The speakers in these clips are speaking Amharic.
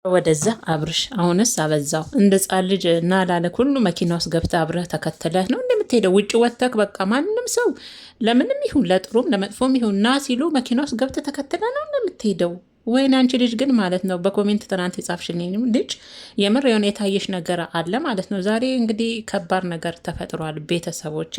ወደዛ አብርሽ አሁንስ አበዛው። እንደ ጻን ልጅ እና ላለ ሁሉ መኪና ውስጥ ገብተ አብረህ ተከትለህ ነው እንደምትሄደው። ውጭ ወጥተክ በቃ ማንም ሰው ለምንም ይሁን ለጥሩም ለመጥፎም ይሁን ና ሲሉ መኪና ውስጥ ገብተ ተከትለህ ነው እንደምትሄደው። ወይኔ አንቺ ልጅ ግን ማለት ነው በኮሜንት ትናንት የጻፍሽልኝ ልጅ የምር የሆነ የታየሽ ነገር አለ ማለት ነው። ዛሬ እንግዲህ ከባድ ነገር ተፈጥሯል ቤተሰቦቼ።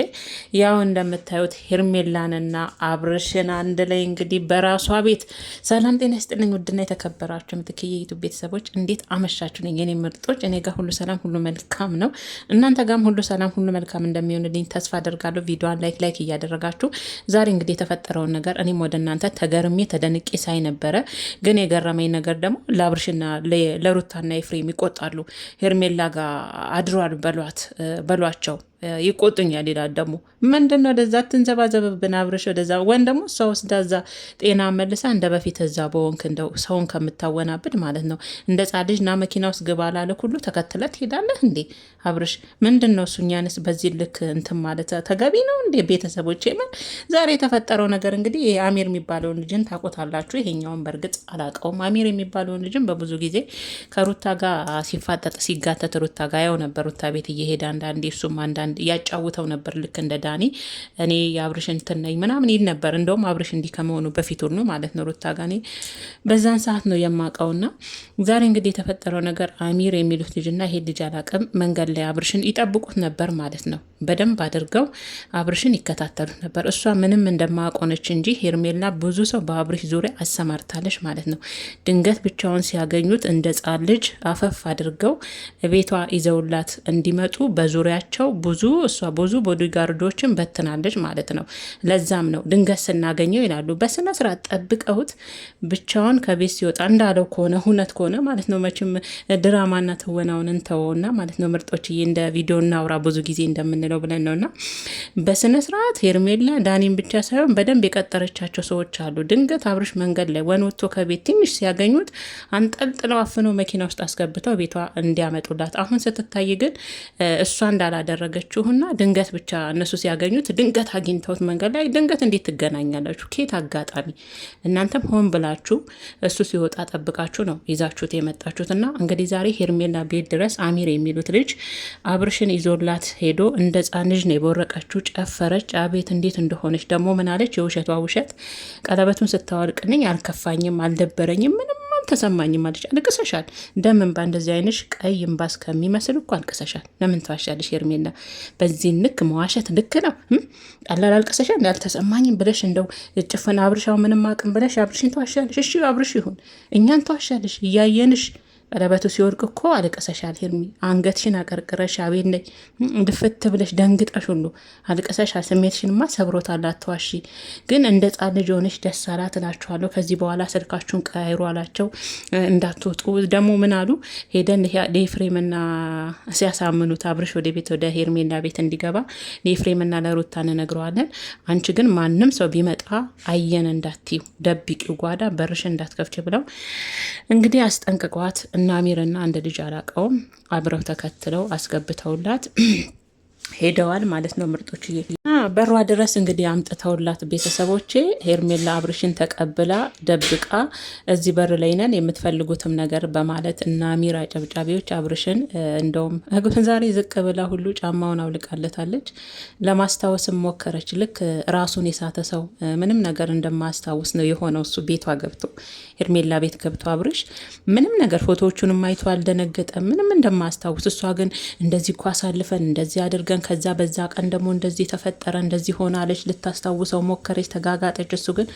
ያው እንደምታዩት ሄርሜላንና አብርሽን አንድ ላይ እንግዲህ በራሷ ቤት። ሰላም ጤና ይስጥልኝ ውድና የተከበራችሁ የምትክየ ዩቱብ ቤተሰቦች እንዴት አመሻችሁ? ነኝ የኔ ምርጦች። እኔ ጋር ሁሉ ሰላም ሁሉ መልካም ነው። እናንተ ጋርም ሁሉ ሰላም ሁሉ መልካም እንደሚሆንልኝ ተስፋ አደርጋለሁ። ቪዲዮን ላይክ እያደረጋችሁ ዛሬ እንግዲህ የተፈጠረውን ነገር እኔም ወደ እናንተ ተገርሜ ተደንቄ ሳይ ነበረ። ግን የገረመኝ ነገር ደግሞ ለአብርሽና ለሩታና ኤፍሬም ይቆጣሉ። ሄርሜላ ጋር አድሯል በሏቸው ይቆጡኛል ይላል። ደግሞ ምንድን ነው ወደዛ ትንዘባዘብብን አብርሽ ወደዛ ወን ደግሞ እሷ ወስዳ እዛ ጤና መልሳ እንደ በፊት እዛ በወንክ እንደው ሰውን ከምታወናብድ ማለት ነው እንደ ጻ ልጅ ና መኪና ውስጥ ግባ ላለ ሁሉ ተከትለ ትሄዳለህ እንዴ አብርሽ? ምንድን ነው እሱኛንስ በዚህ ልክ እንትን ማለት ተገቢ ነው እንዴ? ቤተሰቦች ምን ዛሬ የተፈጠረው ነገር እንግዲህ አሚር የሚባለውን ልጅን ታቆታላችሁ። ይሄኛውን በእርግጥ አላቀውም። አሚር የሚባለውን ልጅን በብዙ ጊዜ ከሩታ ጋር ሲፋጠጥ ሲጋተት ሩታ ጋር ያው ነበር። ሩታ ቤት እየሄደ አንዳንዴ እሱም አንዳንድ ያጫውተው ነበር ልክ እንደ ዳኒ። እኔ የአብርሽ እንትን ነኝ ምናምን ይል ነበር። እንደውም አብርሽ እንዲህ ከመሆኑ በፊት ሁሉ ማለት ነው ሩታ ጋር እኔ በዛን ሰዓት ነው የማውቀውና ዛሬ እንግዲህ የተፈጠረው ነገር አሚር የሚሉት ልጅና ይሄ ልጅ አላቅም መንገድ ላይ አብርሽን ይጠብቁት ነበር ማለት ነው። በደንብ አድርገው አብርሽን ይከታተሉት ነበር። እሷ ምንም እንደማቆነች እንጂ ሄርሜላ ብዙ ሰው በአብርሽ ዙሪያ አሰማርታለች ማለት ነው። ድንገት ብቻውን ሲያገኙት እንደ ጻን ልጅ አፈፍ አድርገው ቤቷ ይዘውላት እንዲመጡ በዙሪያቸው እሷ ብዙ ቦዲጋርዶችን በትናለች ማለት ነው። ለዛም ነው ድንገት ስናገኘው ይላሉ በስነ ስርዓት ጠብቀውት ብቻውን ከቤት ሲወጣ እንዳለው ከሆነ ሁነት ከሆነ ማለት ነው። መቼም ድራማና ትወናውን እንተወውና ማለት ነው ምርጦችዬ፣ እንደ ቪዲዮ እናውራ ብዙ ጊዜ እንደምንለው ብለን ነውና በስነ ስርዓት ሄርሜላ ዳኒን ብቻ ሳይሆን በደንብ የቀጠረቻቸው ሰዎች አሉ። ድንገት አብርሽ መንገድ ላይ ወጥቶ ከቤት ትንሽ ሲያገኙት አንጠልጥለው አፍነው መኪና ውስጥ አስገብተው ቤቷ እንዲያመጡላት። አሁን ስትታይ ግን እሷ እንዳላደረገችውና ድንገት ብቻ እነሱ ሲያገኙት ድንገት አግኝተውት መንገድ ላይ ድንገት እንዴት ትገናኛላችሁ? ኬት አጋጣሚ? እናንተም ሆን ብላችሁ እሱ ሲወጣ ጠብቃችሁ ነው ይዛችሁት የመጣችሁትና እንግዲህ ዛሬ ሄርሜላ ቤት ድረስ አሚር የሚሉት ልጅ አብርሽን ይዞላት ሄዶ እንደ ጻን ልጅ ነው የቦረቀችው። ጨፈረች። አቤት እንዴት እንደሆነች ደግሞ ምን አለች? የውሸቷ ውሸት። ቀለበቱን ስታወልቅልኝ አልከፋኝም፣ አልደበረኝም፣ ምንም ተሰማኝም አለች። አልቅሰሻል። ደም እንባ እንደዚህ አይነሽ ቀይ እንባ እስከሚመስል እኮ አልቅሰሻል። ለምን ተዋሻለሽ ሄርሜላ? በዚህ ልክ መዋሸት ልክ ነው? ቀላል አልቅሰሻል። እንዳልተሰማኝም ብለሽ እንደው ጭፍን አብርሻው ምንም አቅም ብለሽ አብርሽን ተዋሻለሽ። እሺ አብርሽ ይሁን እኛን ተዋሻለሽ እያየንሽ ቀለበቱ ሲወርቅ እኮ አልቀሰሻል ሄርሚ። አንገትሽን አቀርቅረሽ አቤት ነይ ድፍት ብለሽ ደንግጠሽ ሁሉ አልቀሰሻል። ስሜትሽንማ ሰብሮታል። አትዋሺ። ግን እንደ ጻን ልጅ ሆነሽ ደስ አላት እላችኋለሁ። ከዚህ በኋላ ስልካችሁን ቀያይሩ አላቸው እንዳትወጡ። ደግሞ ምን አሉ? ሄደን ለኤፍሬምና ሲያሳምኑት አብርሽ ወደ ቤት ወደ ሄርሜላ ቤት እንዲገባ ለኤፍሬምና ለሩታ እንነግረዋለን። አንቺ ግን ማንም ሰው ቢመጣ አየን እንዳትዩ፣ ደብቂው ጓዳ በርሽ እንዳትከፍች ብለው እንግዲህ አስጠንቅቀዋት እና አሚርና አንድ ልጅ አላቀውም አብረው ተከትለው አስገብተውላት ሄደዋል ማለት ነው። ምርጦች በሯ ድረስ እንግዲህ አምጥተውላት ቤተሰቦቼ ሄርሜላ አብርሽን ተቀብላ ደብቃ እዚህ በር ላይ ነን የምትፈልጉትም ነገር በማለት እና አሚር አጨብጫቢዎች አብርሽን እንደውም ዛሬ ዝቅ ብላ ሁሉ ጫማውን አውልቃለታለች። ለማስታወስም ሞከረች። ልክ ራሱን የሳተ ሰው ምንም ነገር እንደማያስታውስ ነው የሆነው። እሱ ቤቷ ገብቶ ሄርሜላ ቤት ገብቶ አብርሽ ምንም ነገር ፎቶዎቹንም አይቶ አልደነገጠም፣ ምንም እንደማያስታውስ። እሷ ግን እንደዚህ እኮ አሳልፈን እንደዚህ አድርገን ከዛ በዛ ቀን ደግሞ እንደዚህ ተፈጠረ እንደዚህ ሆናለች ልታስታውሰው ሞከረች፣ ተጋጋጠች። እሱ ግን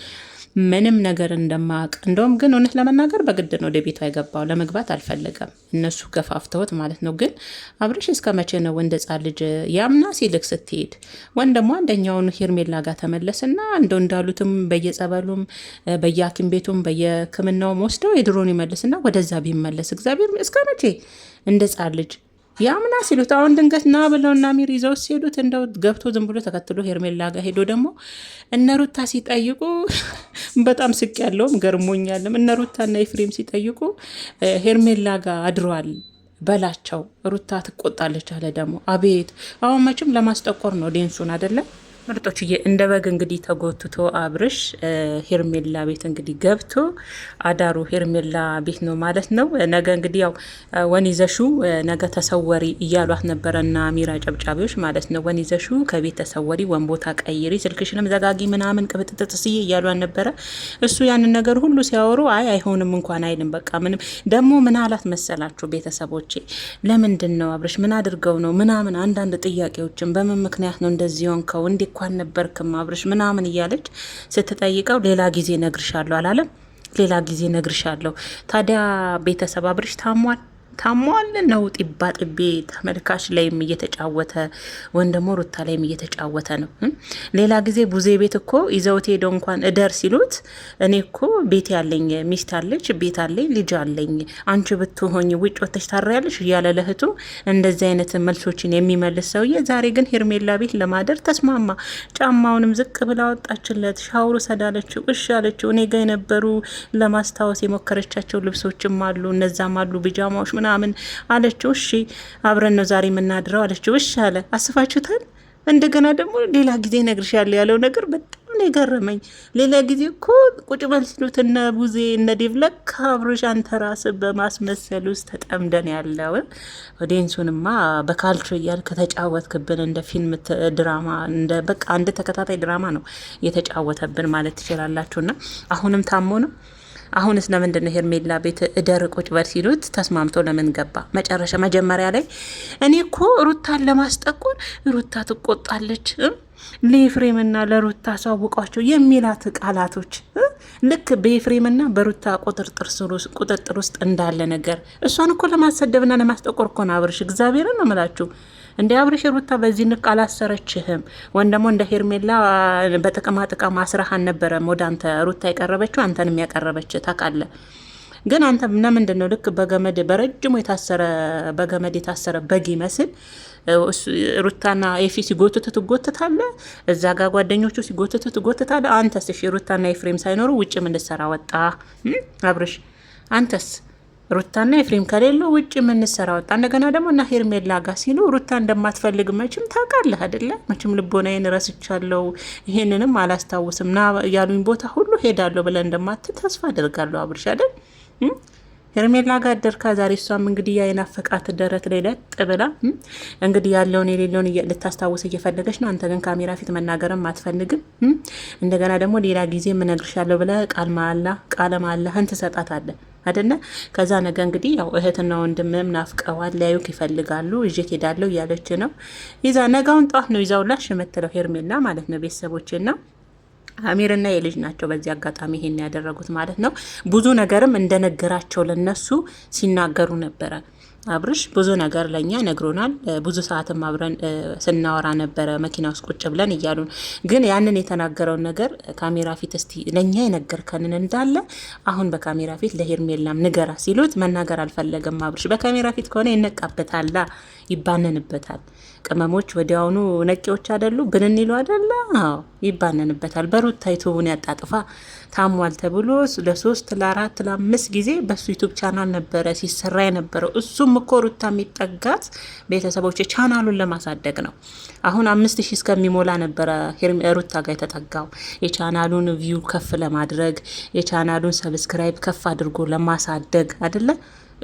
ምንም ነገር እንደማያውቅ እንደውም ግን እውነት ለመናገር በግድ ነው ወደ ቤቷ የገባው። ለመግባት አልፈለገም፣ እነሱ ገፋፍተውት ማለት ነው። ግን አብርሽ እስከ መቼ ነው እንደ ጻን ልጅ ያምና ሲልክ ስትሄድ ወን ደግሞ አንደኛውን ሄርሜላ ጋር ተመለስና እንዳሉትም በየጸበሉም በየሐኪም ቤቱም በየሕክምናውም ወስደው የድሮን ይመልስና ወደዛ ቢመለስ እግዚአብሔር እስከ መቼ እንደ ጻን ልጅ ያምና ሲሉት አሁን ድንገት ና ብለውና አሚር ይዘው ሲሄዱት እንደው ገብቶ ዝም ብሎ ተከትሎ ሄርሜላ ጋር ሄዶ ደግሞ እነሩታ ሲጠይቁ በጣም ስቅ ያለውም ገርሞኛልም። እነሩታ እና ኤፍሬም ሲጠይቁ ሄርሜላ ጋር አድሯል በላቸው። ሩታ ትቆጣለች አለ ደግሞ። አቤት አሁን መቼም ለማስጠቆር ነው ዴንሱን አይደለም ምርጦችዬ እንደ በግ እንግዲህ ተጎትቶ አብርሽ ሄርሜላ ቤት እንግዲህ ገብቶ አዳሩ ሄርሜላ ቤት ነው ማለት ነው። ነገ እንግዲህ ያው ወኒዘሹ ነገ ተሰወሪ እያሏት ነበረ እና ሚራ ጨብጫቢዎች ማለት ነው። ወኒዘሹ ከቤት ተሰወሪ፣ ወንቦታ ቀይሪ፣ ስልክሽንም ዘጋጊ ምናምን ቅብጥጥጥስዬ እያሏት ነበረ። እሱ ያንን ነገር ሁሉ ሲያወሩ አይሆንም እንኳን አይልም። በቃ ምንም ደግሞ ምን አላት መሰላችሁ ቤተሰቦቼ? ለምንድን ነው አብርሽ ምን አድርገው ነው ምናምን አንዳንድ ጥያቄዎችን በምን ምክንያት ነው እንደዚህ ሆንከው እንዴ እንኳን ነበርክም አብርሽ ምናምን እያለች ስትጠይቀው ሌላ ጊዜ ነግርሻለሁ አላለም? ሌላ ጊዜ ነግርሻለሁ። ታዲያ ቤተሰብ አብርሽ ታሟል ነው ጢባ ጥቤ ተመልካች ላይም እየተጫወተ ወይም ደግሞ ሩታ ላይም እየተጫወተ ነው። ሌላ ጊዜ ቡዜ ቤት እኮ ይዘውት ሄደው እንኳን እደር ሲሉት እኔ እኮ ቤት ያለኝ ሚስት አለች፣ ቤት አለኝ፣ ልጅ አለኝ፣ አንቺ ብትሆኝ ውጭ ወጥተሽ ታሪያለሽ እያለ ለእህቱ እንደዚህ አይነት መልሶችን የሚመልስ ሰውዬ ዛሬ ግን ሄርሜላ ቤት ለማደር ተስማማ። ጫማውንም ዝቅ ብላ ወጣችለት፣ ሻውሩ ሰዳለችው፣ እሺ አለችው። እኔ ጋ የነበሩ ለማስታወስ የሞከረቻቸው ልብሶችም አሉ፣ እነዛም አሉ ቢጃማዎች ምናምን አለችው። እሺ አብረን ነው ዛሬ የምናድረው አለችው። እሺ አለ። አስፋችሁታል። እንደገና ደግሞ ሌላ ጊዜ ነግርሻለሁ ያለው ነገር በጣም ነው የገረመኝ። ሌላ ጊዜ እኮ ቁጭ በል ሲሉት እነ ቡዜ እነ ዴቭለክ ከአብርሽ አንተ ራስህ በማስመሰል ውስጥ ተጠምደን ያለው ኦዲየንሱንማ በካልቾ እያል ከተጫወትክብን እንደ ፊልም ድራማ እንደ በቃ አንድ ተከታታይ ድራማ ነው የተጫወተብን ማለት ትችላላችሁና አሁንም ታሞ ነው። አሁንስ ለምንድን ነው ሄርሜላ ቤት እደር ቁጭ በል ሲሉት ተስማምቶ ለምን ገባ? መጀመሪያ ላይ እኔ እኮ ሩታን ለማስጠቆር ሩታ ትቆጣለች ለኤፍሬምና ለሩታ ሳውቋቸው የሚላት ቃላቶች ልክ በኤፍሬምና በሩታ ቁጥጥር ውስጥ እንዳለ ነገር እሷን እኮ ለማሰደብና ለማስጠቆር እኮ ነው አብርሽ። እግዚአብሔርን ነው የምላችሁ። እንደ አብርሽ ሩታ በዚህ ንቅ አላሰረችህም። ወይም ደግሞ እንደ ሄርሜላ በጥቅማ ጥቅም አስራሃን ነበረ ወደ አንተ ሩታ የቀረበችው አንተንም ያቀረበች ታውቃለህ። ግን አንተ ለምንድን ነው ልክ በገመድ በረጅሙ በገመድ የታሰረ በግ ይመስል ሩታና ኤፊ ሲጎትቱ ትጎትታለህ፣ እዛ ጋር ጓደኞቹ ሲጎትቱ ትጎትታለህ። አንተስ እሺ ሩታና ኤፍሬም ሳይኖሩ ውጭ ምን ልትሰራ ወጣ አብርሽ? አንተስ ሩታና ኤፍሬም ከሌሉ ውጭ የምንሰራ ወጣ። እንደገና ደግሞ እና ሄርሜላ ጋር ሲሉ ሩታ እንደማትፈልግ መቼም ታውቃለህ አይደለ? መቼም ልቦናዬን ረስቻለሁ፣ ይሄንንም አላስታውስም ና ያሉኝ ቦታ ሁሉ ሄዳለሁ ብለን እንደማትል ተስፋ አደርጋለሁ አብርሽ አይደል? ሄርሜላ ጋር ደርካ ዛሬ እሷም እንግዲህ የናፈቃት ደረት ላይ ለጥ ብላ እንግዲህ ያለውን የሌለውን ልታስታውስ እየፈለገች ነው። አንተ ግን ካሜራ ፊት መናገርም አትፈልግም። እንደገና ደግሞ ሌላ ጊዜ የምነግርሻለሁ ብለህ ቃለ መሃላህን ትሰጣታለህ አይደለ? ከዛ ነገ እንግዲህ ያው እህትና ወንድምም ናፍቀዋል፣ ሊያዩክ ይፈልጋሉ፣ እጄ ሄዳለሁ እያለች ነው። ይዛ ነጋውን ጠዋት ነው ይዛውላሽ የምትለው ሄርሜላ ማለት ነው። ቤተሰቦችና አሚርና የልጅ ናቸው። በዚህ አጋጣሚ ይሄን ያደረጉት ማለት ነው። ብዙ ነገርም እንደነገራቸው ለነሱ ሲናገሩ ነበረ። አብርሽ ብዙ ነገር ለኛ ነግሮናል። ብዙ ሰዓትም አብረን ስናወራ ነበረ መኪና ውስጥ ቁጭ ብለን እያሉን፣ ግን ያንን የተናገረውን ነገር ካሜራ ፊት እስቲ ለኛ የነገርከንን እንዳለ አሁን በካሜራ ፊት ለሄርሜላም ንገራ ሲሉት መናገር አልፈለገም አብርሽ። በካሜራ ፊት ከሆነ ይነቃበታል፣ ይባነንበታል። ቅመሞች ወዲያውኑ ነቂዎች አይደሉ? ብንን ይሉ አይደለ? አዎ ይባነንበታል። በሩታ ዩቱቡን ያጣጥፋ ታሟል ተብሎ ለ3 ለ4 ለ5 ጊዜ በሱ ዩቱብ ቻናል ነበረ ሲሰራ የነበረው። እሱም እኮ ሩታ የሚጠጋት ቤተሰቦች ቻናሉን ለማሳደግ ነው። አሁን 5000 እስከሚሞላ ነበረ ሩታ ጋር የተጠጋው የቻናሉን ቪው ከፍ ለማድረግ የቻናሉን ሰብስክራይብ ከፍ አድርጎ ለማሳደግ አይደለ?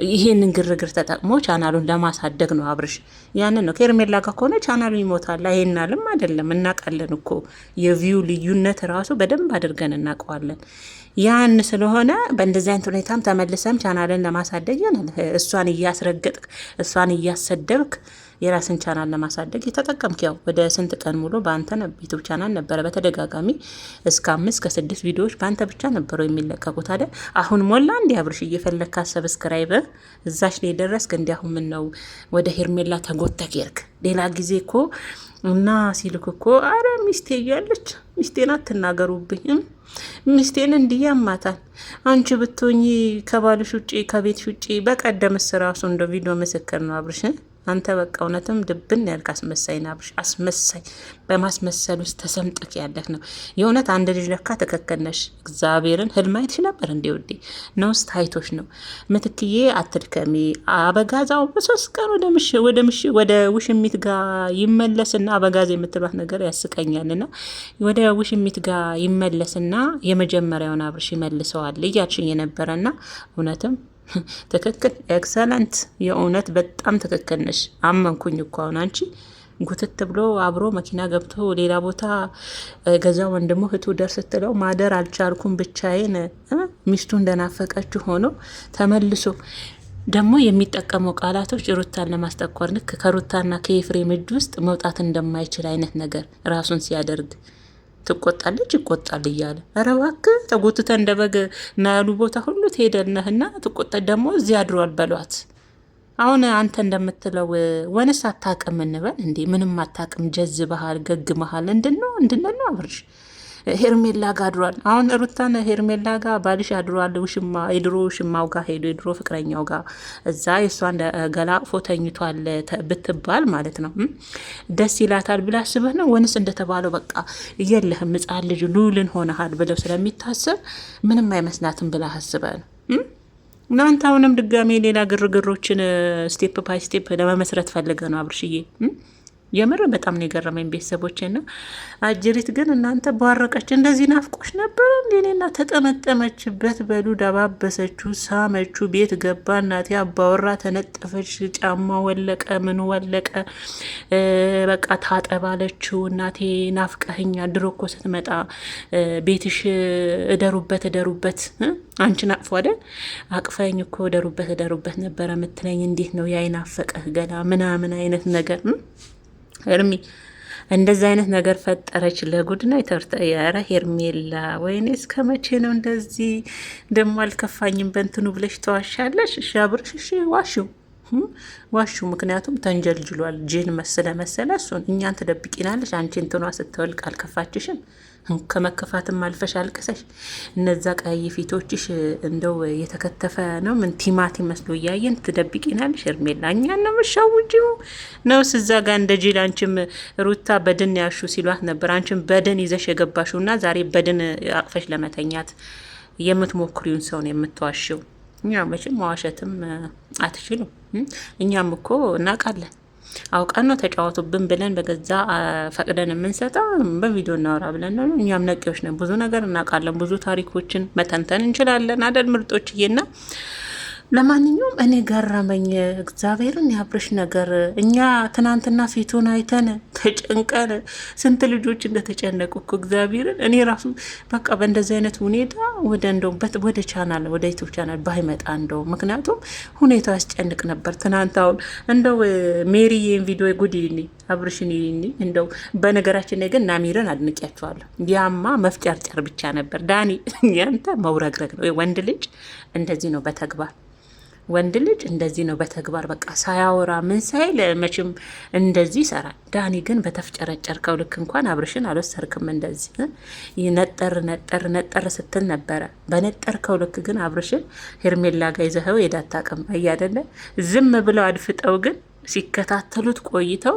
ይሄንን ግርግር ተጠቅሞ ቻናሉን ለማሳደግ ነው አብርሽ። ያንን ነው። ከሄርሜላ ጋር ከሆነ ቻናሉ ይሞታል። አይናልም አይደለም፣ እናውቃለን እኮ የቪው ልዩነት ራሱ በደንብ አድርገን እናውቀዋለን። ያን ስለሆነ በእንደዚህ አይነት ሁኔታም ተመልሰም ቻናልን ለማሳደግ ይሆናል። እሷን እያስረገጥክ እሷን እያሰደብክ የራስን ቻናል ለማሳደግ የተጠቀምክ ያው ወደ ስንት ቀን ሙሉ በአንተ ዩቱብ ቻናል ነበረ በተደጋጋሚ እስከ 5 ከ6 ቪዲዮዎች በአንተ ብቻ ነበሩ የሚለቀቁት አይደል? አሁን ሞላ እንዲ አብርሽ እየፈለግካ ሰብስክራይበር እዛሽ ላይ ደረስክ። እንዲያሁን ምን ነው ወደ ሄርሜላ ተጎተክ የርክ? ሌላ ጊዜ እኮ እና ሲልክ እኮ አረ ሚስቴ እያለች ሚስቴን አትናገሩብኝ፣ ሚስቴን እንዲህ ያማታል። አንቺ ብትሆኚ ከባልሽ ውጪ ከቤትሽ ውጪ በቀደምስ ራሱ እንደ ቪዲዮ ምስክር ነው አብርሽ አንተ በቃ እውነትም ድብን ያልክ አስመሳይ ና አብርሽ፣ አስመሳይ በማስመሰል ውስጥ ተሰምጥክ ያለህ ነው የእውነት። አንድ ልጅ ለካ ትክክል ነሽ። እግዚአብሔርን ህልም አይተሽ ነበር እንዴ ውዴ? ነውስ ታይቶሽ ነው? ምትክዬ አትድከሚ። አበጋዛው በ3 ቀን ወደ ውሽሚት ጋር ይመለስና አበጋዝ የምትሏት ነገር ያስቀኛልና ወደ ውሽሚት ጋር ይመለስና የመጀመሪያውን አብርሽ ይመልሰዋል እያልሽኝ የነበረና እውነትም ትክክል፣ ኤክሰለንት። የእውነት በጣም ትክክል ነሽ። አመንኩኝ እኮ አሁን አንቺ ጉትት ብሎ አብሮ መኪና ገብቶ ሌላ ቦታ ገዛ ወንድሞ እህቱ ደርስ ስትለው ማደር አልቻልኩም ብቻዬን ሚስቱ እንደናፈቀችው ሆኖ ተመልሶ ደግሞ የሚጠቀመው ቃላቶች ሩታን ለማስጠቆር ልክ ከሩታና ከኤፍሬም እጅ ውስጥ መውጣት እንደማይችል አይነት ነገር ራሱን ሲያደርግ ትቆጣለች ይቆጣል እያለ ኧረ እባክህ ተጎትተ እንደ በግ ና ያሉ ቦታ ሁሉ ትሄደነህና ትቆጣ ደግሞ እዚህ አድሯል በሏት። አሁን አንተ እንደምትለው ወንስ አታቅም እንበል እንዴ? ምንም አታቅም፣ ጀዝበሃል፣ ገግመሃል። እንድነው አብርሽ ሄርሜላ ጋ አድሯል። አሁን ሩታን ሄርሜላ ጋ ባልሽ አድሯል፣ የድሮ ውሽማው ጋር ሄዶ የድሮ ፍቅረኛው ጋር እዛ የእሷን ገላቅፎ ተኝቷል ብትባል ማለት ነው ደስ ይላታል ብላ አስበህ ነው? ወንስ እንደተባለው በቃ የለህም ሕፃን ልጅ ሉልን ሆነሃል ብለው ስለሚታሰብ ምንም አይመስላትም ብላ አስበህ ነው? እናንተ አሁንም ድጋሜ ሌላ ግርግሮችን ስቴፕ ባይ ስቴፕ ለመመስረት ፈልገ ነው አብርሽዬ። የምር በጣም ነው የገረመኝ ቤተሰቦች ና አጅሪት ግን እናንተ ባረቀች እንደዚህ ናፍቆች ነበር እንዴና ተጠመጠመችበት በሉ ዳባበሰችው፣ ሳመችው፣ ቤት ገባ እናቴ አባወራ ተነጠፈች፣ ጫማ ወለቀ፣ ምን ወለቀ፣ በቃ ታጠባለችው። እናቴ ናፍቀህኛ፣ ድሮ እኮ ስትመጣ ቤትሽ እደሩበት አንቺን አቅፎ አይደል አቅፈኝ እኮ እደሩበት ነበረ ምትለኝ። እንዴት ነው ያይናፈቀህ ገላ ምናምን አይነት ነገር እርሚ እንደዚህ አይነት ነገር ፈጠረች። ለጉድ ነው የተርተ ያረ ሄርሜላ ወይኔ እስከ መቼ ነው እንደዚህ? ደሞ አልከፋኝም በእንትኑ ብለሽ ተዋሻለሽ። እሺ አብርሽ እሺ ዋሹ። ምክንያቱም ተንጀልጅሏል። ጂን መሰለ እሱን እኛን ትደብቂናለሽ። አንቺ እንትኗ ስትወልቅ አልከፋችሽም? ከመከፋትም አልፈሽ አልቅሰሽ እነዛ ቀይ ፊቶችሽ እንደው የተከተፈ ነው ምን ቲማቲም መስሎ እያየን ትደብቂናለሽ። ሄርሜላ እኛን ነው የምትሸውጂው ነው? እዛ ጋር እንደ ጂል አንቺም ሩታ በድን ያሹ ሲሏት ነበር። አንቺም በድን ይዘሽ የገባሽው እና ዛሬ በድን አቅፈሽ ለመተኛት የምትሞክሪውን ሰው ነው የምትዋሽው። እኛ መቼም መዋሸትም አትችሉም። እኛም እኮ እናውቃለን። አውቀን ነው ተጫወቱብን ብለን በገዛ ፈቅደን የምንሰጠው በቪዲዮ እናወራ ብለን ነው። እኛም ነቂዎች ነን። ብዙ ነገር እናውቃለን። ብዙ ታሪኮችን መተንተን እንችላለን አደል ምርጦችዬና ለማንኛውም እኔ ገረመኝ እግዚአብሔርን ያብርሽ ነገር። እኛ ትናንትና ፊቱን አይተን ተጨንቀን ስንት ልጆች እንደተጨነቁ እኮ እግዚአብሔርን። እኔ ራሱ በቃ በእንደዚህ አይነት ሁኔታ ወደ ቻናል ወደ ዩቱብ ቻናል ባይመጣ እንደው ምክንያቱም ሁኔታው ያስጨንቅ ነበር። ትናንት አሁን እንደው ሜሪዬን ቪዲዮ ጉድ ይኒ አብርሽን ይኒ እንደው በነገራችን ላይ ግን ናሚርን አድንቂያቸዋለሁ። ያማ መፍጨርጨር ብቻ ነበር። ዳኒ ያንተ መውረግረግ ነው። ወንድ ልጅ እንደዚህ ነው በተግባር ወንድ ልጅ እንደዚህ ነው በተግባር በቃ ሳያወራ ምን ሳይል መቼም እንደዚህ ይሰራል። ዳኒ ግን በተፍጨረጨርከው ልክ እንኳን አብርሽን አልወሰርክም። እንደዚህ ነጠር ስትል ነበረ። በነጠርከው ልክ ግን አብርሽን ሄርሜላ ጋ ይዘኸው ሄዳታቅም እያደለ ዝም ብለው አድፍጠው ግን ሲከታተሉት ቆይተው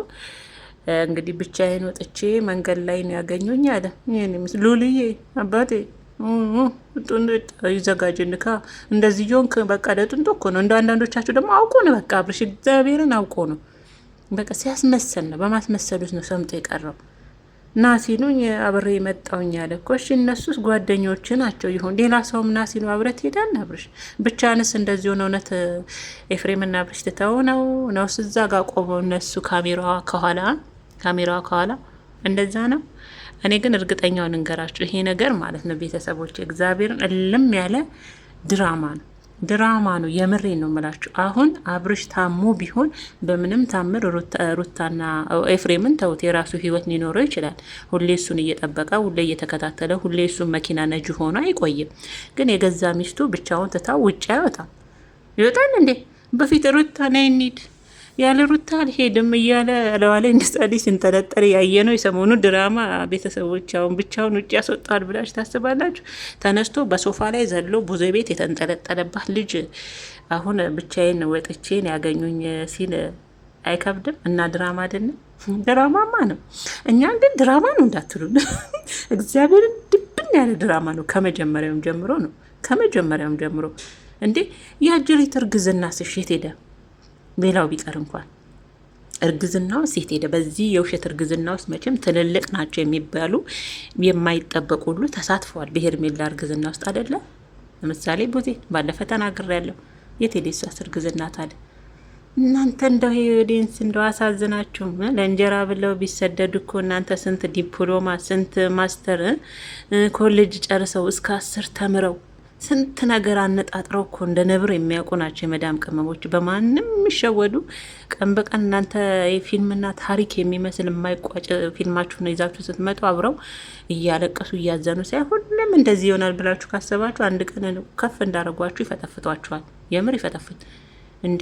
እንግዲህ ብቻዬን ወጥቼ መንገድ ላይ ነው ያገኙኝ አለ። ሉልዬ አባቴ ይዘጋጅንካ እንደዚህ ዮንክ በቃ ለጥንጦ እኮ ነው። እንደ አንዳንዶቻችሁ ደግሞ አውቆ ነው በቃ አብርሽ እግዚአብሔርን አውቆ ነው በቃ ሲያስመሰል ነው። በማስመሰሉት ነው ሰምቶ የቀረው ና ሲሉኝ አብሬ መጣውኝ አለ እኮ። እሺ እነሱስ ጓደኞች ናቸው ይሁን ሌላ ሰውም ና ሲሉ አብረት ሄዳል። አብርሽ ብቻንስ እንደዚህ ሆነ? እውነት ኤፍሬምና አብርሽ ትተው ነው እዛ ጋር ቆመው እነሱ ካሜራዋ ከኋላ እንደዛ ነው። እኔ ግን እርግጠኛውን እንገራችሁ ይሄ ነገር ማለት ነው ቤተሰቦች እግዚአብሔርን እልም ያለ ድራማ ነው። የምሬ ነው የምላችሁ። አሁን አብርሽ ታሞ ቢሆን በምንም ታምር ሩታና ኤፍሬምን ተውት፣ የራሱ ህይወት ሊኖረው ይችላል። ሁሌ እሱን እየጠበቀ ሁሌ እየተከታተለ ሁሌ እሱን መኪና ነጂ ሆኖ አይቆይም። ግን የገዛ ሚስቱ ብቻውን ትታው ውጭ ይወጣል እንዴ? በፊት ሩታ ነይ እንሂድ ያለ ሩታ አልሄድም እያለ ለዋላ እንደሳሊ ሲንጠለጠል ያየ ነው የሰሞኑ ድራማ። ቤተሰቦች አሁን ብቻውን ውጭ ያስወጣል ብላችሁ ታስባላችሁ? ተነስቶ በሶፋ ላይ ዘሎ ብዙ ቤት የተንጠለጠለባት ልጅ አሁን ብቻዬን ወጥቼን ያገኙኝ ሲል አይከብድም? እና ድራማ አይደለም? ድራማማ ነው። እኛ ግን ድራማ ነው እንዳትሉ እግዚአብሔርን ድብን ያለ ድራማ ነው። ከመጀመሪያውም ጀምሮ ነው። ከመጀመሪያውም ጀምሮ እንዴ የአጅሪት እርግዝና ስሽት ሄደ። ሌላው ቢቀር እንኳን እርግዝናው ሴት ሄደ። በዚህ የውሸት እርግዝና ውስጥ መቼም ትልልቅ ናቸው የሚባሉ የማይጠበቁ ሁሉ ተሳትፈዋል። በሄርሜላ እርግዝና ውስጥ አይደለ? ለምሳሌ ቡዜ ባለፈ ተናግሬያለሁ። የት ሄደ እሷስ እርግዝና ታዲያ? እናንተ እንደው ሄዴንስ እንደው አሳዝናችሁም። ለእንጀራ ብለው ቢሰደዱ እኮ እናንተ ስንት ዲፕሎማ ስንት ማስተር ኮሌጅ ጨርሰው እስከ 10 ተምረው ስንት ነገር አነጣጥረው እኮ እንደ ነብር የሚያውቁ ናቸው የመዳም ቅመሞች። በማንም የሚሸወዱ ቀን በቀን እናንተ የፊልምና ታሪክ የሚመስል የማይቋጭ ፊልማችሁን ይዛችሁ ስትመጡ አብረው እያለቀሱ እያዘኑ ሳይሆን ሁሉም እንደዚህ ይሆናል ብላችሁ ካሰባችሁ አንድ ቀን ከፍ እንዳደረጓችሁ ይፈተፍቷችኋል። የምር ይፈተፍት እንዴ!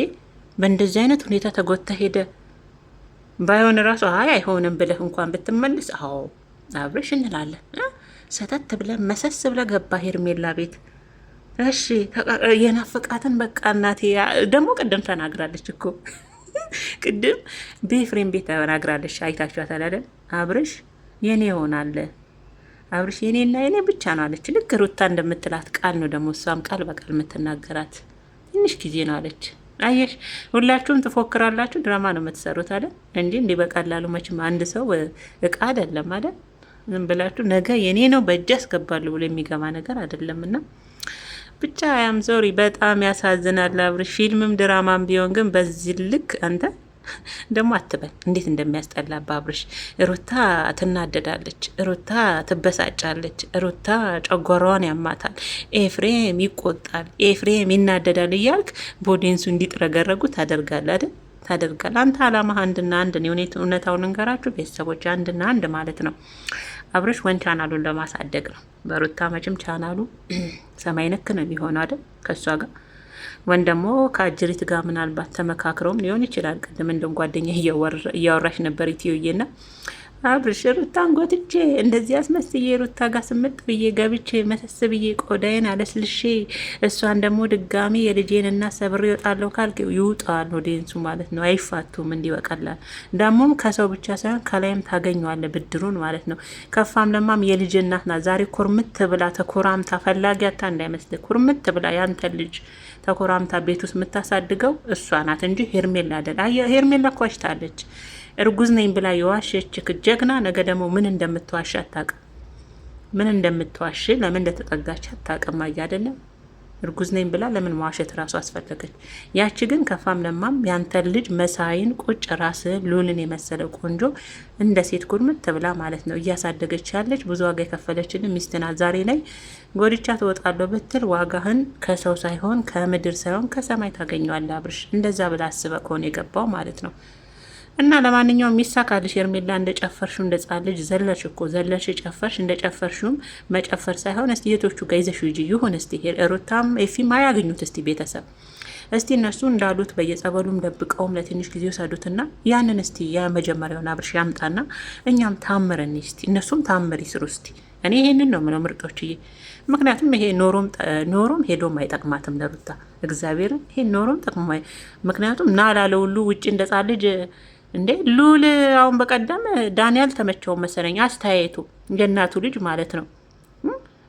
በእንደዚህ አይነት ሁኔታ ተጎታ ሄደ። ባይሆን ራሱ አይሆንም ብለህ እንኳን ብትመልስ አዎ አብረሽ እንላለን። ሰተት ብለህ መሰስ ብለህ ገባ ሄርሜላ ቤት። እሺ የናፍቃትን በቃ እናቴ ደግሞ ቅድም ተናግራለች እኮ ቅድም በኤፍሬም ቤት ተናግራለች። አይታችኋታል አይደል? አብረሽ የኔ ይሆናል፣ አብረሽ የኔና የኔ ብቻ ነው አለች። ልክ ሩታ እንደምትላት ቃል ነው ደግሞ እሷም ቃል በቃል የምትናገራት። ትንሽ ጊዜ ነው አለች። አየሽ፣ ሁላችሁም ትፎክራላችሁ፣ ድራማ ነው የምትሰሩት አይደል? እንጂ እንዲህ በቀላሉ መቼም አንድ ሰው እቃ አይደለም አይደል? ዝም ብላችሁ ነገ የኔ ነው በእጅ ያስገባሉ ብሎ የሚገባ ነገር አይደለምና ብቻ ያም ሶሪ በጣም ያሳዝናል። አብርሽ ፊልምም ድራማም ቢሆን ግን በዚህ ልክ አንተ ደግሞ አትበል። እንዴት እንደሚያስጠላ አብርሽ። ሩታ ትናደዳለች፣ ሩታ ትበሳጫለች፣ ሩታ ጨጓራዋን ያማታል፣ ኤፍሬም ይቆጣል፣ ኤፍሬም ይናደዳል እያልክ ቦዲንሱ እንዲጥረገረጉ ታደርጋለህ አይደል? ታደርጋል። አንተ አላማ አንድና አንድ ነው። እውነታውን እንገራችሁ ቤተሰቦች፣ አንድና አንድ ማለት ነው። አብርሽ ወን ቻናሉን ለማሳደግ ነው። በሩታ መቼም ቻናሉ ሰማይ ነክ ነው የሚሆነው አይደል? ከእሷ ጋር ወን ደግሞ ከአጅሪት ጋር ምናልባት ተመካክረውም ሊሆን ይችላል። ቅድም እንደም ጓደኛ እያወራሽ ነበር ኢትዮዬና አብርሽ ሩታን ጎትቼ እንደዚህ አስመስዬ ሩታ ጋር ስምጥ ብዬ ገብቼ መሰስ ብዬ ቆዳዬን አለስልሼ እሷን ደግሞ ድጋሚ የልጄን እና ሰብሬ ይወጣለሁ ካልክ ይውጣል ወዴንሱ ማለት ነው። አይፋቱም እንዲህ በቀላል ደግሞም ከሰው ብቻ ሳይሆን ከላይም ታገኘዋለህ ብድሩን ማለት ነው። ከፋም ለማም የልጅ እናት ናት። ዛሬ ኩርምት ብላ ተኮራምታ ፈላጊያታ እንዳይመስልህ ኩርምት ብላ ያንተ ልጅ ተኮራምታ ቤት ውስጥ የምታሳድገው እሷ ናት እንጂ ሄርሜላ አይደል። ሄርሜላ እኮ ዋሽታለች። እርጉዝ ነኝ ብላ የዋሸችክ ጀግና ነገ ደግሞ ምን እንደምትዋሽ አታውቅም። ምን እንደምትዋሽ ለምን እንደተጠጋች አታውቅም። አይደለም እርጉዝ ነኝ ብላ ለምን መዋሸት ራሱ አስፈለገች? ያቺ ግን ከፋም ለማም ያንተ ልጅ መሳይን ቁጭ ራስህን ሉልን የመሰለ ቆንጆ እንደ ሴት ኩርምት ብላ ማለት ነው እያሳደገች ያለች ብዙ ዋጋ የከፈለችን ሚስትና ዛሬ ላይ ጎድቻ ትወጣለሁ ብትል ዋጋህን ከሰው ሳይሆን ከምድር ሳይሆን ከሰማይ ታገኘዋለህ። አብርሽ እንደዛ ብላ አስበህ ከሆነ የገባው ማለት ነው። እና ለማንኛውም ሚሳካልሽ ሄርሜላ እንደጨፈርሽው እንደ ጻል ልጅ ዘለሽ እኮ ዘለሽ ጨፈርሽ። እንደጨፈርሽውም መጨፈር ሳይሆን እስቲ የቶቹ ጋር ይዘሽ ሂጂ ይሁን። እስቲ ሩታም ኤፊም አያገኙት እስቲ ቤተሰብ እስቲ እነሱ እንዳሉት በየጸበሉም ደብቀውም ለትንሽ ጊዜ ወሰዱትና ያንን እስቲ የመጀመሪያውን አብርሽ ያምጣና እኛም ታምረን እስቲ እነሱም ታምር ይስሩ እስቲ። እኔ ይሄንን ነው ምለው ምርጦችዬ። ምክንያቱም ይሄ ኖሮም ሄዶም አይጠቅማትም ለሩታ እግዚአብሔርን። ይሄ ኖሮም ጠቅሞ ምክንያቱም ናላለ ሁሉ ውጭ እንደ ጻል ልጅ እንዴ ሉል አሁን በቀደም ዳንኤል ተመቸው መሰለኝ አስተያየቱ፣ የእናቱ ልጅ ማለት ነው።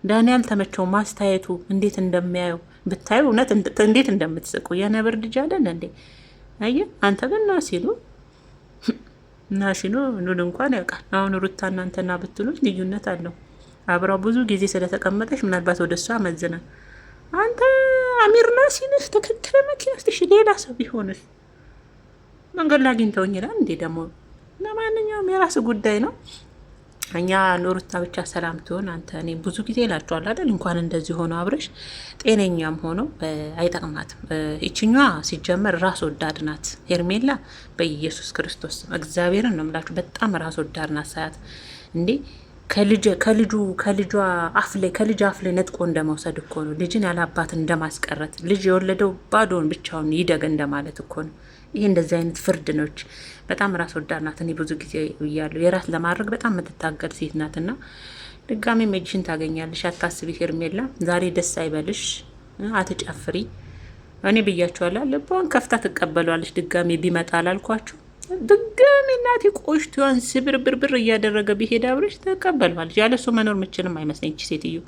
ዳንኤል ተመቸው ማስተያየቱ እንዴት እንደሚያየው ብታዩ እውነት እንዴት እንደምትስቁ የነብር ልጅ አይደል እንዴ? አየ አንተ ግን ናሲሉ ሉል እንኳን ያውቃል። አሁን ሩታ እናንተና ብትሉት ልዩነት አለው። አብራው ብዙ ጊዜ ስለተቀመጠች ምናልባት ወደሷ መዝነ አንተ አሚር ናሲልህ ተከተለ መኪና ውስጥ ሌላ ሰው ቢሆንስ መንገድ ላይ አግኝተውኝ ይላል እንዴ? ደግሞ ለማንኛውም የራስ ጉዳይ ነው። እኛ ሩታ ብቻ ሰላም ትሆን። አንተ እኔ ብዙ ጊዜ እላቸዋለሁ አይደል እንኳን እንደዚህ ሆኖ አብረሽ ጤነኛም ሆኖ አይጠቅማትም። ይችኛዋ ሲጀመር ራስ ወዳድ ናት ሄርሜላ። በኢየሱስ ክርስቶስ እግዚአብሔርን ነው የምላችሁ በጣም ራስ ወዳድ ናት። ሳያት እንዴ ከልጇ አፍ ላይ ነጥቆ እንደመውሰድ እኮ ነው። ልጅን ያላባት እንደማስቀረት፣ ልጅ የወለደው ባዶን ብቻውን ይደግ እንደማለት እኮ ነው። ይሄ እንደዚህ አይነት ፍርድ ነች። በጣም ራስ ወዳድ ናት። እኔ ብዙ ጊዜ እያለሁ የራስ ለማድረግ በጣም የምትታገል ሴት ናትና ድጋሚ ሜጅሽን ታገኛለሽ። አታስቢ ሄርሜላ። ዛሬ ደስ አይበልሽ፣ አትጨፍሪ። እኔ ብያችኋለሁ። ልቧን ከፍታ ትቀበሏለች። ድጋሜ ቢመጣ አላልኳችሁ? ድጋሜ እናቴ ቆሽቷን ስብርብርብር እያደረገ ቢሄድ አብረሽ ተቀበሏለች። ያለሱ መኖር ምችልም አይመስለኝ ሴትዮ።